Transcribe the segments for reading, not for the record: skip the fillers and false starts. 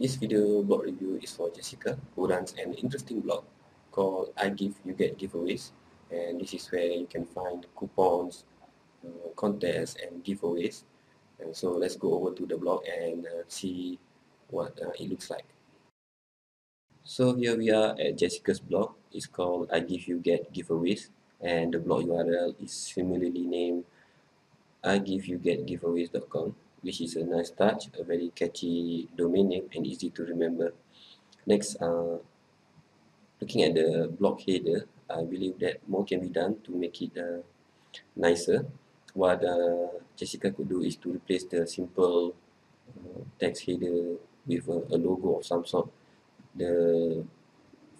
This video blog review is for Jessica, who runs an interesting blog called I Give You Get Giveaways, and this is where you can find coupons, contests, and giveaways. And so let's go over to the blog and see what it looks like. So here we are at Jessica's blog. It's called I Give You Get Giveaways, and the blog URL is similarly named igiveYouGetGiveaways.com, which is a nice touch, a very catchy domain name, and easy to remember. Next, looking at the blog header, I believe that more can be done to make it nicer. What Jessica could do is to replace the simple text header with a logo of some sort. The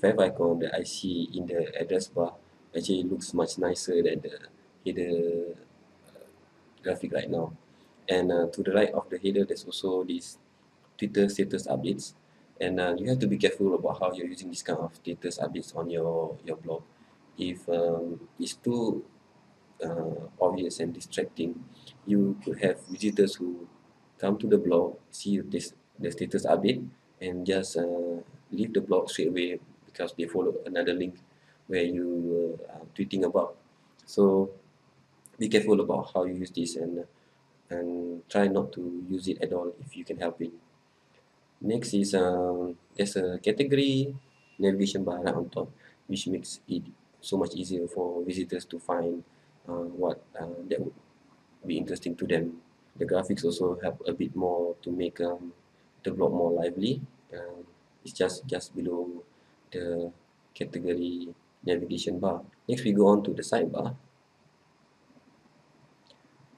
favicon that I see in the address bar actually looks much nicer than the header graphic right now. And to the right of the header, there's also this Twitter status updates, and you have to be careful about how you're using this kind of status updates on your blog. If it's too obvious and distracting, you could have visitors who come to the blog, see the status update, and just leave the blog straight away because they follow another link where you are tweeting about. So be careful about how you use this, and try not to use it at all if you can help it. Next is there's a category navigation bar right on top, which makes it so much easier for visitors to find what that would be interesting to them. The graphics also help a bit more to make the blog more lively. It's just below the category navigation bar. Next, we go on to the sidebar.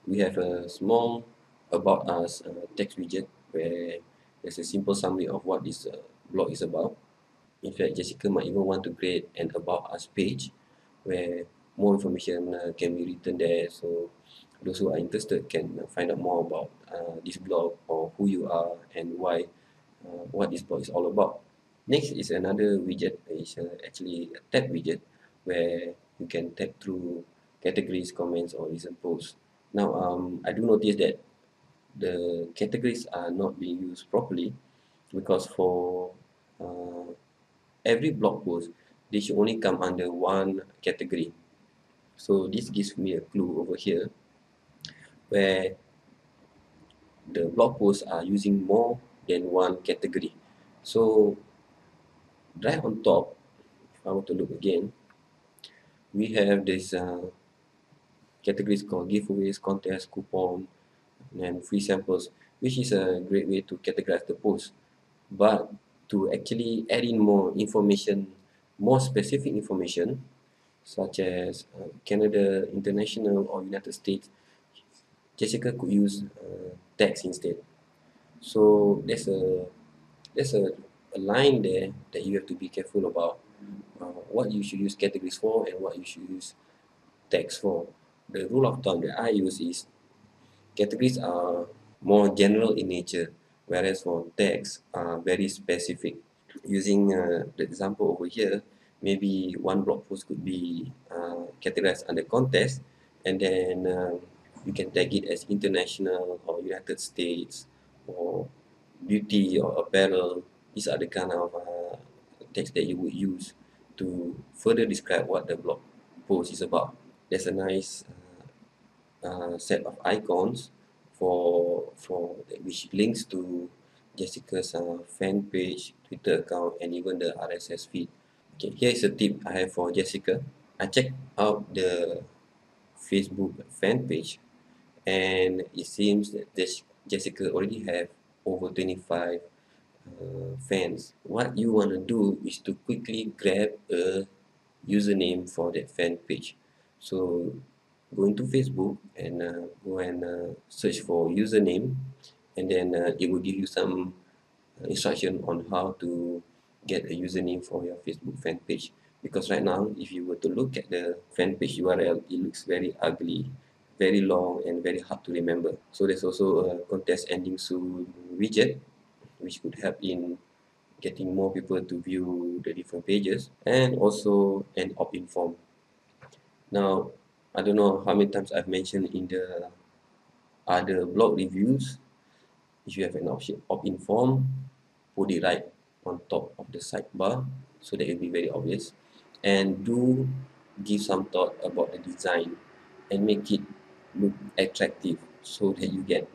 We have a small about us text widget where there's a simple summary of what this blog is about. In fact, Jessica might even want to create an about us page where more information can be written there, so those who are interested can find out more about this blog, or who you are and why, what this blog is all about. Next is another widget. It's actually a tab widget where you can tab through categories, comments, or recent posts. Now, I do notice that the categories are not being used properly, because for uh, every blog post, they should only come under one category. So this gives me a clue over here where the blog posts are using more than one category. So right on top, if I were to look again, we have this categories called giveaways, contests, coupon, and free samples, which is a great way to categorize the post. But to actually add in more information, more specific information, such as Canada, International, or United States, Jessica could use text instead. So there's a line there that you have to be careful about, what you should use categories for and what you should use text for. The rule of thumb that I use is categories are more general in nature, whereas for text are very specific. Using the example over here, maybe one blog post could be categorized under contest, and then you can tag it as international or United States or beauty or apparel. These are the kind of text that you would use to further describe what the blog post is about. There's a nice set of icons for which links to Jessica's fan page, Twitter account, and even the RSS feed. Okay, here's a tip I have for Jessica. I checked out the Facebook fan page, and it seems that Jessica already have over 25 fans. What you want to do is to quickly grab a username for that fan page. So go into Facebook and go and search for username, and then it will give you some instruction on how to get a username for your Facebook fan page. Because right now, if you were to look at the fan page URL, it looks very ugly, very long, and very hard to remember. So there's also a contest ending soon widget, which could help in getting more people to view the different pages, and also an opt-in form. Now, I don't know how many times I've mentioned in the other blog reviews, if you have an opt-in form, put it right on top of the sidebar so that it will be very obvious, and do give some thought about the design and make it look attractive so that you get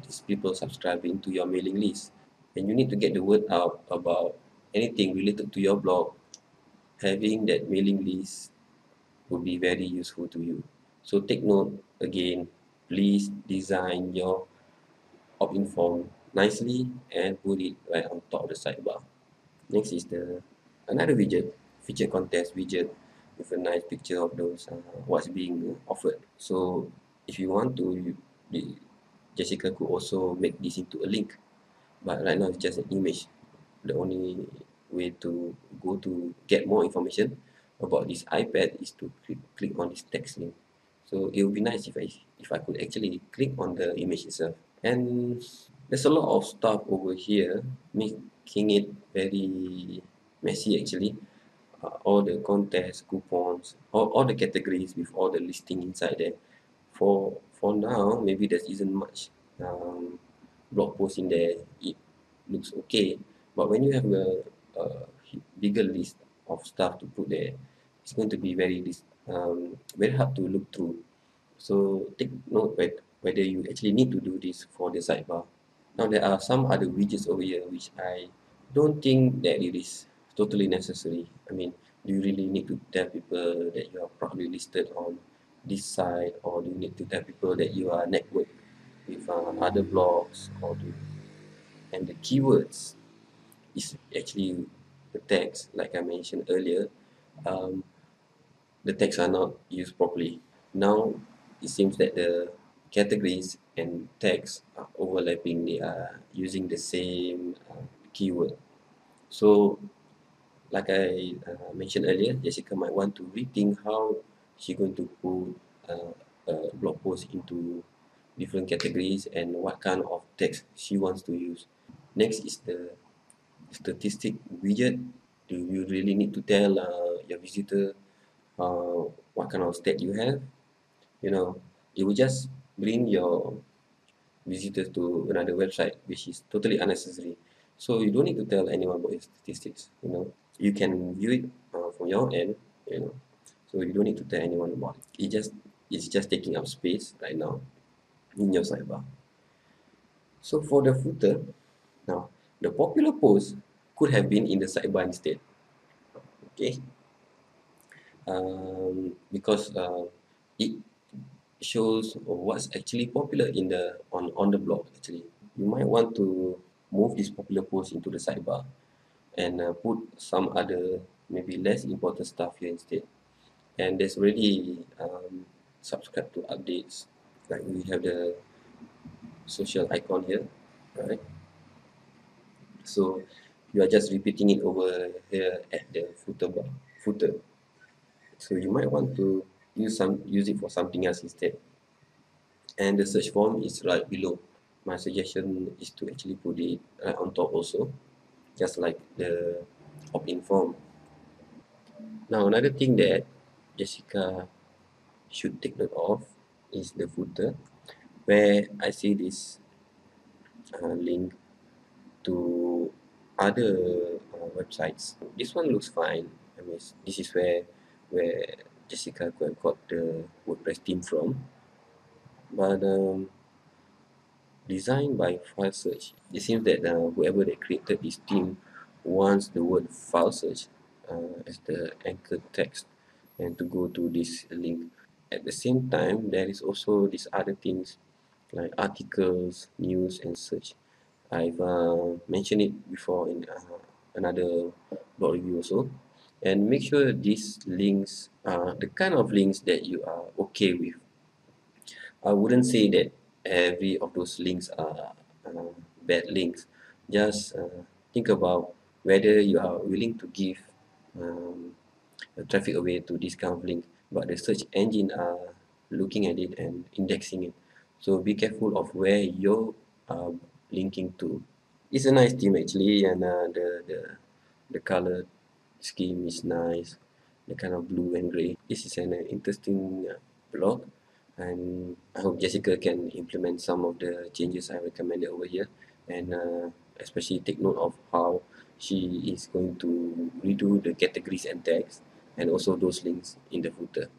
these people subscribing to your mailing list. And you need to get the word out about anything related to your blog. Having that mailing list will be very useful to you. So take note again, please design your opt-in form nicely and put it right on top of the sidebar. Next is the another widget, feature contest widget with a nice picture of those what's being offered. So if you want to, Jessica could also make this into a link, but right now it's just an image. The only way to go to get more information about this iPad is to click on this text link. So it would be nice if I could actually click on the image itself. And there's a lot of stuff over here making it very messy actually. All the contests, coupons, all the categories with all the listing inside there. For now, maybe there isn't much blog post in there. It looks okay, but when you have a bigger list of stuff to put there, it's going to be very hard to look through. So take note whether you actually need to do this for the sidebar. Now there are some other widgets over here which I don't think that it is totally necessary. I mean, do you really need to tell people that you are proudly listed on this site, or do you need to tell people that you are networked with other blogs, and the keywords is actually the text, like I mentioned earlier. Um, the tags are not used properly. Now it seems that the categories and tags are overlapping. They are using the same keyword. So, like I mentioned earlier, Jessica might want to rethink how she's going to put a blog post into different categories and what kind of text she wants to use. Next is the statistic widget. Do you really need to tell your visitor what kind of stat you have? You know, it will just bring your visitors to another website, which is totally unnecessary. So you don't need to tell anyone about your statistics. You know, you can view it from your end. You know, so you don't need to tell anyone about it. It's just taking up space right now in your sidebar. So for the footer, now the popular post could have been in the sidebar instead. Okay, because it shows what's actually popular in the on the blog. Actually, you might want to move this popular post into the sidebar and put some other maybe less important stuff here instead. And there's already subscribe to updates, like we have the social icon here, right? So you are just repeating it over here at the footer. So you might want to use it for something else instead. And the search form is right below. My suggestion is to actually put it on top also, just like the opt-in form. Now another thing that Jessica should take note of is the footer, where I see this link to other websites. This one looks fine. I mean, this is where Jessica got the WordPress theme from, but designed by file search. It seems that whoever that created this theme wants the word file search as the anchor text and to go to this link. At the same time, there is also these other things like articles, news, and search. I've mentioned it before in another blog review also. And make sure these links are the kind of links that you are okay with. I wouldn't say that every of those links are bad links. Just think about whether you are willing to give um, traffic away to this kind of link, but the search engine are looking at it and indexing it. So be careful of where you're linking to. It's a nice theme actually, and the color scheme is nice, the kind of blue and gray. This is an interesting blog, and I hope Jessica can implement some of the changes I recommended over here, and especially take note of how she is going to redo the categories and tags, and also those links in the footer.